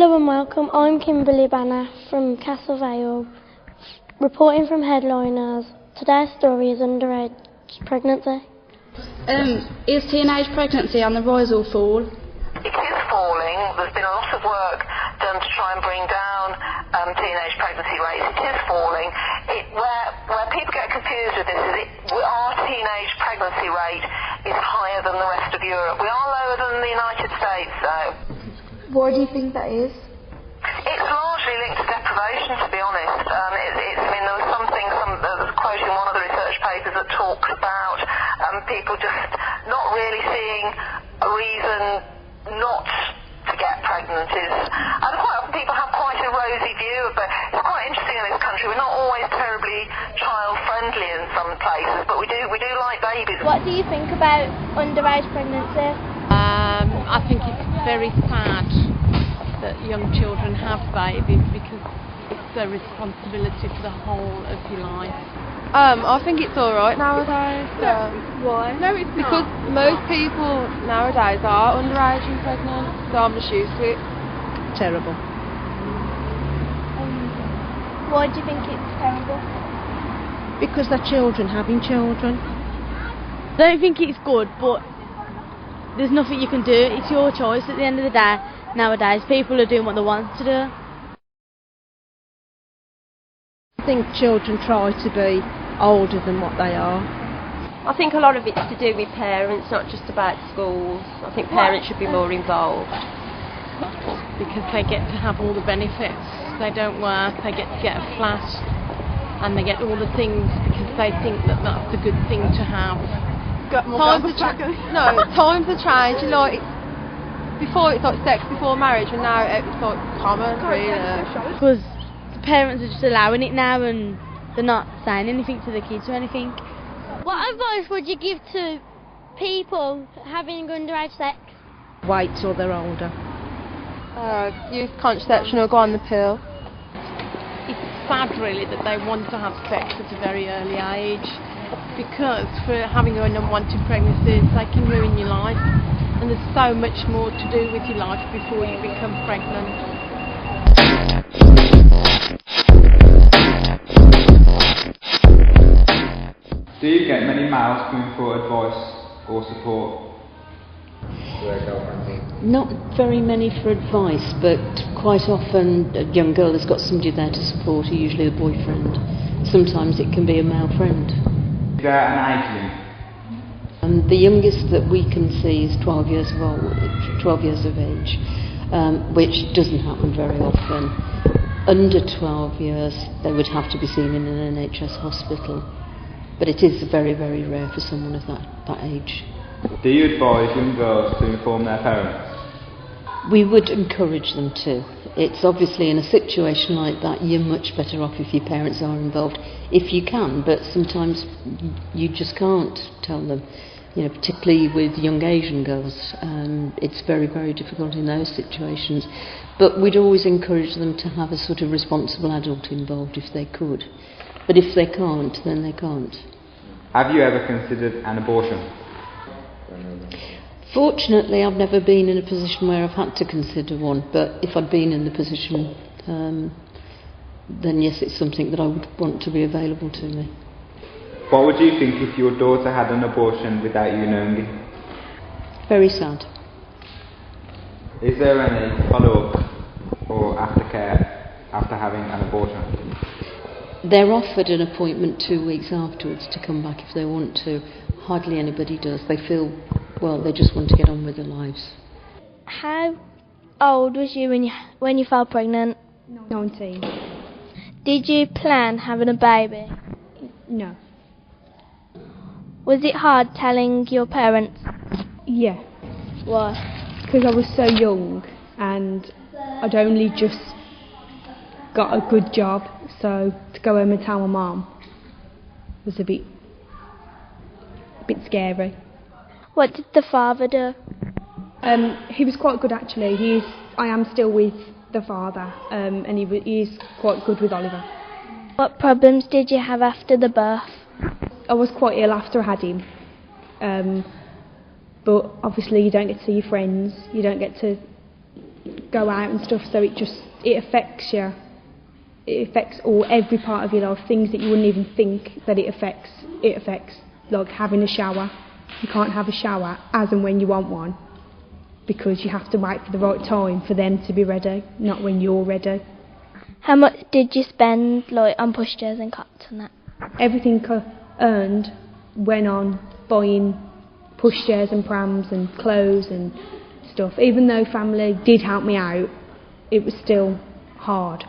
Hello and welcome, I'm Kimberly Banner from Castle Vale, reporting from Headliners. Today's story is underage pregnancy. Is teenage pregnancy on the rise or fall? It is falling. There's been a lot of work done to try and bring down teenage pregnancy rates. It is falling. Where people get confused with this is our teenage pregnancy rate is higher than the rest of Europe. We are lower than the United States, though. Why do you think that is? It's largely linked to deprivation, to be honest. There was something, there was a quote in one of the research papers that talks about people just not really seeing a reason not to get pregnant. And quite often people have quite a rosy view of it. It's quite interesting in this country. We're not always terribly child-friendly in some places, but we do like babies. What do you think about underage pregnancy? I think it's very sad that young children have babies because it's their responsibility for the whole of your life. I think it's alright nowadays. Why? No, it's because most people nowadays are underage and pregnant, so I'm just used to it. Terrible. Why do you think it's terrible? Because they're children having children. I don't think it's good, but there's nothing you can do. It's your choice at the end of the day. Nowadays, people are doing what they want to do. I think children try to be older than what they are. I think a lot of it's to do with parents, not just about schools. I think parents should be more involved. Because they get to have all the benefits. They don't work, they get to get a flat, and they get all the things because they think that that's a good thing to have. Times are changing. Like before, it's like sex before marriage, and now it's like common, really. Because the parents are just allowing it now and they're not saying anything to the kids or anything. What advice would you give to people having underage sex? Wait till they're older. Use contraception or go on the pill. It's sad really that they want to have sex at a very early age, because for having an unwanted pregnancy they can ruin your life, and there's so much more to do with your life before you become pregnant. Do you get many males coming for advice or support? Not very many for advice, but quite often a young girl has got somebody there to support her, usually a boyfriend. Sometimes it can be a male friend. Is there an age limit? The youngest that we can see is 12 years of age, which doesn't happen very often. Under 12 years, they would have to be seen in an NHS hospital, but it is very, very rare for someone of that age. Do you advise young girls to inform their parents? We would encourage them to. It's obviously in a situation like that you're much better off if your parents are involved, if you can, but sometimes you just can't tell them. Particularly with young Asian girls, it's very, very difficult in those situations. But we'd always encourage them to have a sort of responsible adult involved if they could. But if they can't, then they can't. Have you ever considered an abortion? Fortunately, I've never been in a position where I've had to consider one, but if I'd been in the position, then yes, it's something that I would want to be available to me. What would you think if your daughter had an abortion without you knowing it? Very sad. Is there any follow-up or aftercare after having an abortion? They're offered an appointment 2 weeks afterwards to come back if they want to. Hardly anybody does. They feel, they just want to get on with their lives. How old was you when you fell pregnant? 19. Did you plan having a baby? No. Was it hard telling your parents? Yeah. Why? Because I was so young and I'd only just got a good job, so to go home and tell my mum was a bit scary. What did the father do? He was quite good actually. I am still with the father, and he's quite good with Oliver. What problems did you have after the birth? I was quite ill after I had him, but obviously you don't get to see your friends, you don't get to go out and stuff, so it affects you. It affects every part of your life, things that you wouldn't even think that it affects. It affects, like having a shower. You can't have a shower as and when you want one, because you have to wait for the right time for them to be ready, not when you're ready. How much did you spend like on pushchairs and cots and that? Everything I earned went on buying pushchairs and prams and clothes and stuff. Even though family did help me out, it was still hard.